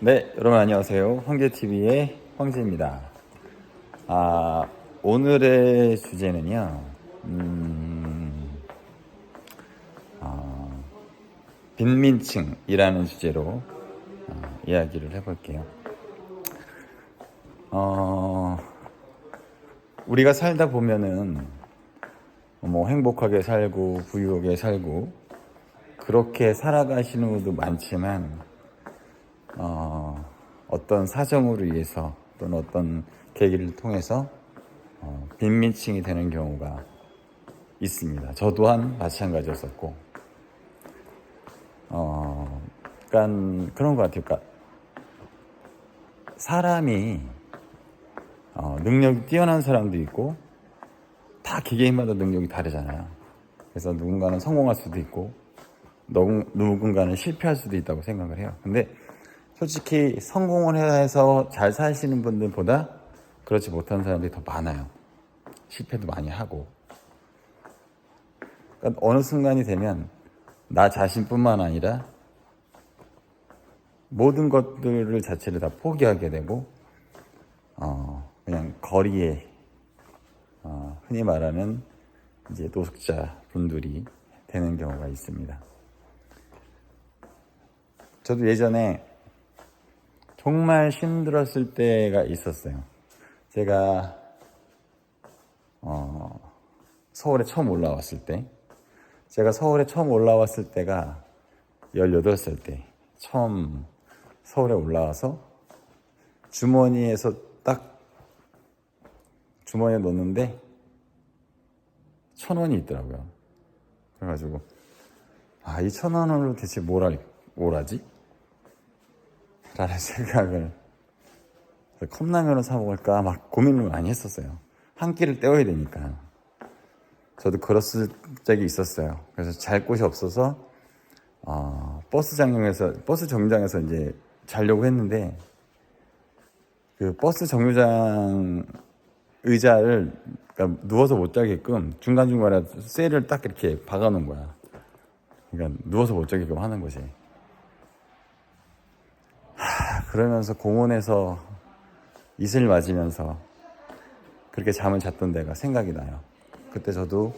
네, 여러분 안녕하세요. 황제TV의 황제입니다. 오늘의 주제는요, 빈민층이라는 주제로 이야기를 해볼게요. 우리가 살다 보면은 뭐 행복하게 살고 부유하게 살고 그렇게 살아가시는 분도 많지만 어떤 사정으로 인해서 또는 어떤 계기를 통해서 빈민층이 되는 경우가 있습니다. 저 또한 마찬가지였었고, 그러니까 그런 것 같아요. 그러니까 사람이 능력이 뛰어난 사람도 있고 다 기계인마다 능력이 다르잖아요. 그래서 누군가는 성공할 수도 있고 누군가는 실패할 수도 있다고 생각을 해요. 근데 솔직히 성공을 해서 잘 사시는 분들보다 그렇지 못한 사람들이 더 많아요. 실패도 많이 하고. 그러니까 어느 순간이 되면 나 자신뿐만 아니라 모든 것들을 자체를 다 포기하게 되고 그냥 거리에 흔히 말하는 이제 노숙자 분들이 되는 경우가 있습니다. 저도 예전에 정말 힘들었을 때가 있었어요. 제가 서울에 처음 올라왔을 때가 18살 때 처음 서울에 올라와서 주머니에서 딱 주머니에 넣는데 1,000원이 있더라고요. 그래가지고 이 1,000원으로 대체 뭘 하지? 라는 생각을, 컵라면을 사 먹을까 막 고민을 많이 했었어요. 한 끼를 때워야 되니까. 저도 그랬을 적이 있었어요. 그래서 잘 곳이 없어서 버스 정류장에서 이제 자려고 했는데, 그 버스 정류장 의자를, 그러니까 누워서 못 자게끔 중간중간에 쇠를 딱 이렇게 박아놓은 거야. 그러니까 누워서 못 자게끔 하는 거지. 그러면서 공원에서 이슬 맞으면서 그렇게 잠을 잤던 데가 생각이 나요. 그때 저도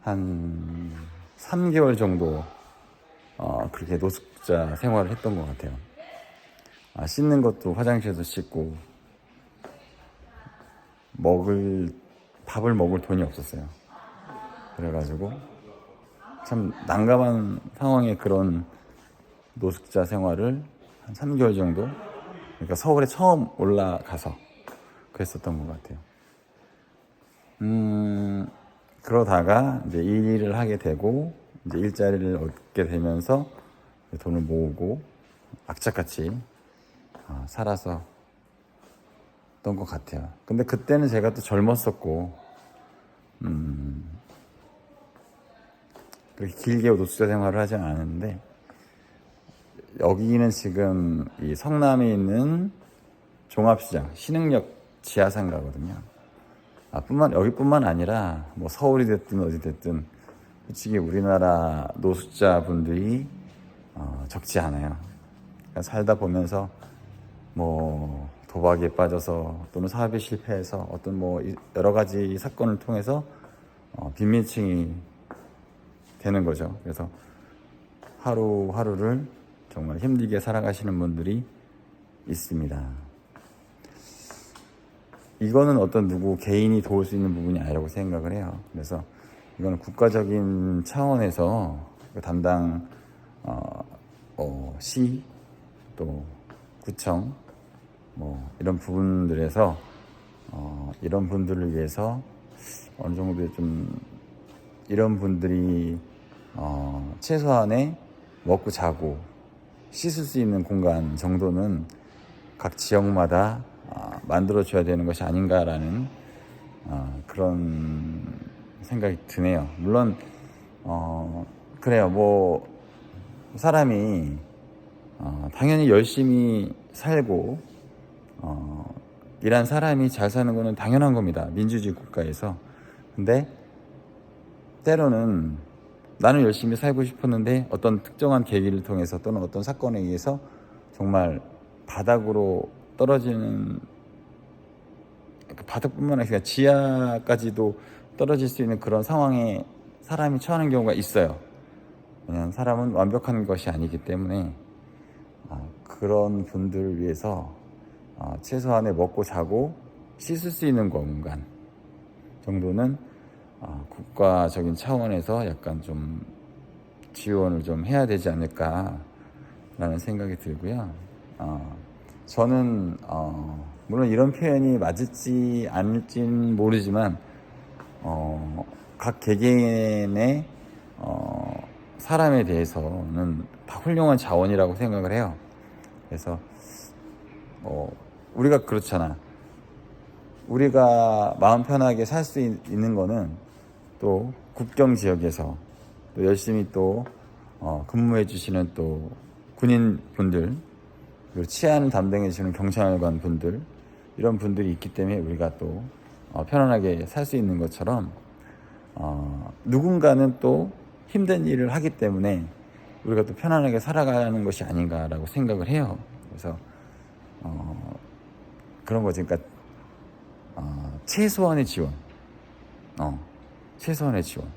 한 3개월 정도 그렇게 노숙자 생활을 했던 것 같아요. 씻는 것도 화장실에서 씻고 밥을 먹을 돈이 없었어요. 그래가지고 참 난감한 상황의 그런 노숙자 생활을 한 3개월 정도, 그러니까 서울에 처음 올라가서 그랬었던 것 같아요. 그러다가 이제 일을 하게 되고 이제 일자리를 얻게 되면서 돈을 모으고 악착같이 살아서 던 것 같아요. 근데 그때는 제가 또 젊었었고 그렇게 길게 노숙자 생활을 하지 않았는데, 여기는 지금 이 성남에 있는 종합시장 신흥역 지하상가거든요. 여기뿐만 아니라 뭐 서울이 됐든 어디 됐든 솔직히 우리나라 노숙자 분들이 적지 않아요. 그러니까 살다 보면서 뭐 도박에 빠져서 또는 사업에 실패해서 어떤 뭐 여러 가지 사건을 통해서 빈민층이 되는 거죠. 그래서 하루하루를 정말 힘들게 살아가시는 분들이 있습니다. 이거는 어떤 누구 개인이 도울 수 있는 부분이 아니라고 생각을 해요. 그래서 이거는 국가적인 차원에서 담당 시, 또 구청 뭐 이런 부분들에서 이런 분들을 위해서 어느 정도 좀 이런 분들이 최소한의 먹고 자고 씻을 수 있는 공간 정도는 각 지역마다 만들어줘야 되는 것이 아닌가라는 그런 생각이 드네요. 물론 그래요. 뭐 사람이 당연히 열심히 살고 일한 사람이 잘 사는 거는 당연한 겁니다. 민주주의 국가에서. 근데 때로는 나는 열심히 살고 싶었는데 어떤 특정한 계기를 통해서 또는 어떤 사건에 의해서 정말 바닥으로 떨어지는, 바닥뿐만 아니라 지하까지도 떨어질 수 있는 그런 상황에 사람이 처하는 경우가 있어요. 왜냐하면 사람은 완벽한 것이 아니기 때문에 그런 분들을 위해서 최소한의 먹고 자고 씻을 수 있는 공간 정도는 국가적인 차원에서 약간 좀 지원을 좀 해야 되지 않을까라는 생각이 들고요. 저는 물론 이런 표현이 맞을지 아닐지는 모르지만 각 개개인의 사람에 대해서는 다 훌륭한 자원이라고 생각을 해요. 그래서 우리가 그렇잖아. 우리가 마음 편하게 살 수 있는 거는 또 국경 지역에서 또 열심히 또 근무해 주시는 또 군인 분들, 그리고 치안을 담당해 주시는 경찰관 분들, 이런 분들이 있기 때문에 우리가 또 편안하게 살 수 있는 것처럼 누군가는 또 힘든 일을 하기 때문에 우리가 또 편안하게 살아가는 것이 아닌가라고 생각을 해요. 그래서 그런 거지. 그러니까 최소한의 지원, 최소한의 지원.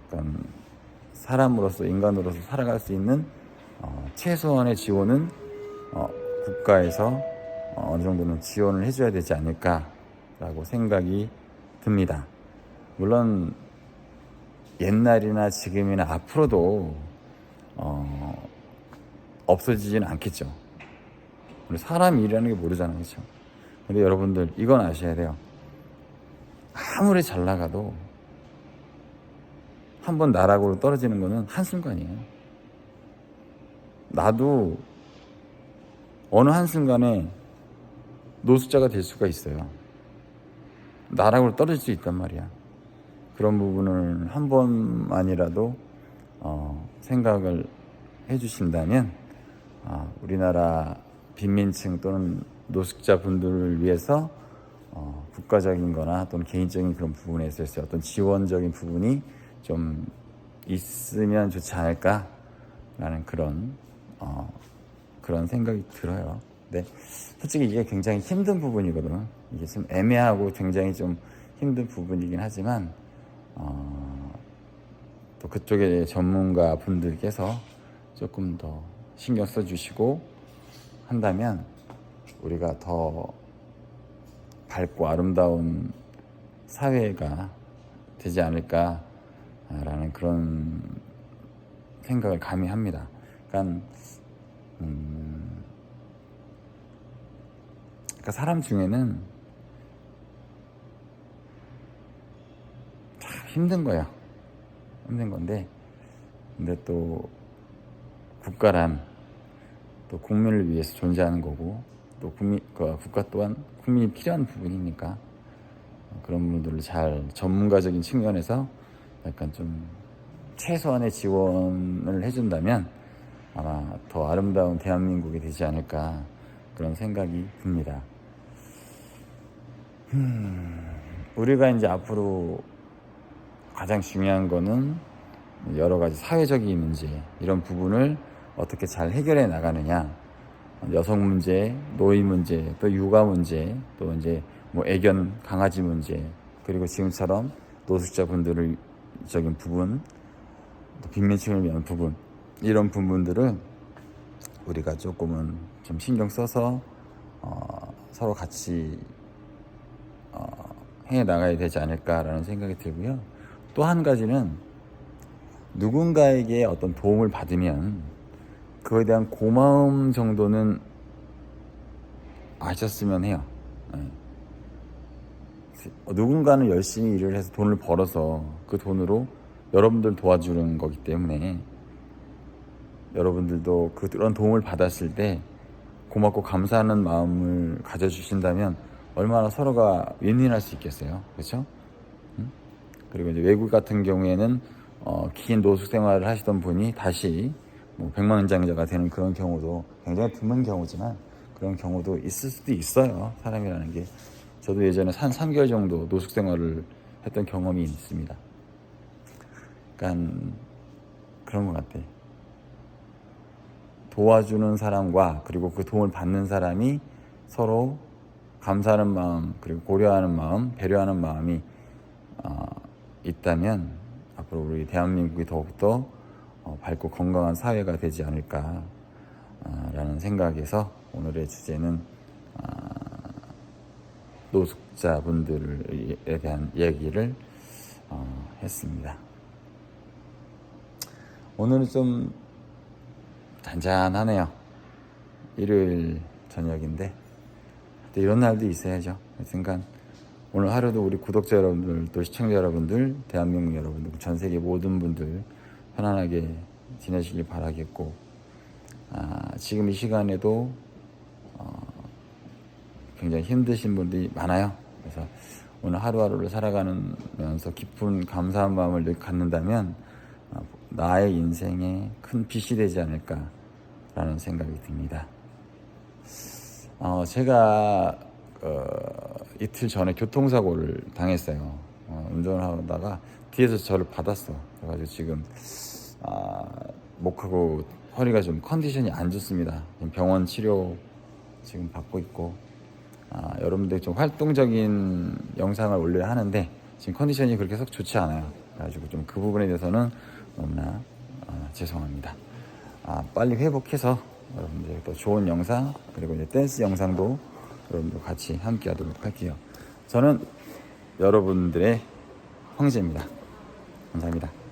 그러니까 사람으로서, 인간으로서 살아갈 수 있는 최소한의 지원은 국가에서 어느 정도는 지원을 해줘야 되지 않을까라고 생각이 듭니다. 물론 옛날이나 지금이나 앞으로도 없어지지는 않겠죠. 우리 사람 일이라는 게 모르잖아요, 그렇죠? 근데 여러분들 이건 아셔야 돼요. 아무리 잘 나가도 한번 나락으로 떨어지는 거는 한순간이에요. 나도 어느 한순간에 노숙자가 될 수가 있어요. 나락으로 떨어질 수 있단 말이야. 그런 부분을 한 번만이라도 생각을 해주신다면 우리나라 빈민층 또는 노숙자 분들을 위해서 국가적인 거나 또는 개인적인 그런 부분에 있어서 어떤 지원적인 부분이 좀 있으면 좋지 않을까라는 그런 생각이 들어요. 근데 솔직히 이게 굉장히 힘든 부분이거든요. 이게 좀 애매하고 굉장히 좀 힘든 부분이긴 하지만 또 그쪽의 전문가 분들께서 조금 더 신경 써주시고 한다면 우리가 더 밝고 아름다운 사회가 되지 않을까라는 그런 생각을 감히 합니다. 그러니까 사람 중에는 참 힘든 거예요. 힘든 건데, 근데 또 국가란 또 국민을 위해서 존재하는 거고, 또 국가 또한 국민이 필요한 부분이니까 그런 분들을 잘 전문가적인 측면에서 약간 좀 최소한의 지원을 해준다면 아마 더 아름다운 대한민국이 되지 않을까 그런 생각이 듭니다. 우리가 이제 앞으로 가장 중요한 거는 여러 가지 사회적인 문제, 이런 부분을 어떻게 잘 해결해 나가느냐, 여성 문제, 노인 문제, 또 육아 문제, 또 이제 뭐 애견 강아지 문제, 그리고 지금처럼 노숙자분들을 적인 부분, 또 빈민층을 위한 부분, 이런 부분들은 우리가 조금은 좀 신경 써서 서로 같이 해 나가야 되지 않을까라는 생각이 들고요. 또 한 가지는 누군가에게 어떤 도움을 받으면 그거에 대한 고마움 정도는 아셨으면 해요. 누군가는 열심히 일을 해서 돈을 벌어서 그 돈으로 여러분들 도와주는 거기 때문에 여러분들도 그런 도움을 받았을 때 고맙고 감사하는 마음을 가져주신다면 얼마나 서로가 윈윈할 수 있겠어요. 그렇죠? 그리고 이제 외국 같은 경우에는 긴 노숙 생활을 하시던 분이 다시 뭐 백만장자가 되는 그런 경우도 굉장히 드문 경우지만 그런 경우도 있을 수도 있어요. 사람이라는 게. 저도 예전에 한 3개월 정도 노숙 생활을 했던 경험이 있습니다. 그러니까 그런 것 같아. 도와주는 사람과 그리고 그 도움을 받는 사람이 서로 감사하는 마음, 그리고 고려하는 마음, 배려하는 마음이 있다면 앞으로 우리 대한민국이 더욱더 밝고 건강한 사회가 되지 않을까라는 생각에서 오늘의 주제는 노숙자분들에 대한 얘기를 했습니다. 오늘은 좀 잔잔하네요. 일요일 저녁인데 또 이런 날도 있어야죠. 그러니까 오늘 하루도 우리 구독자 여러분들, 또 시청자 여러분들, 대한민국 여러분들, 전 세계 모든 분들 편안하게 지내시길 바라겠고, 지금 이 시간에도 굉장히 힘드신 분들이 많아요. 그래서 오늘 하루하루를 살아가면서 깊은 감사한 마음을 늘 갖는다면 나의 인생에 큰 빛이 되지 않을까라는 생각이 듭니다. 제가 이틀 전에 교통사고를 당했어요. 운전을 하다가 뒤에서 저를 받았어. 그래가지고 지금 목하고 허리가 좀 컨디션이 안 좋습니다. 병원 치료 지금 받고 있고, 여러분들 좀 활동적인 영상을 올려야 하는데 지금 컨디션이 그렇게 썩 좋지 않아요. 그래가지고 좀 그 부분에 대해서는 너무나 죄송합니다. 빨리 회복해서 여러분들 또 좋은 영상, 그리고 이제 댄스 영상도 여러분들 같이 함께 하도록 할게요. 저는 여러분들의 형제입니다. 감사합니다.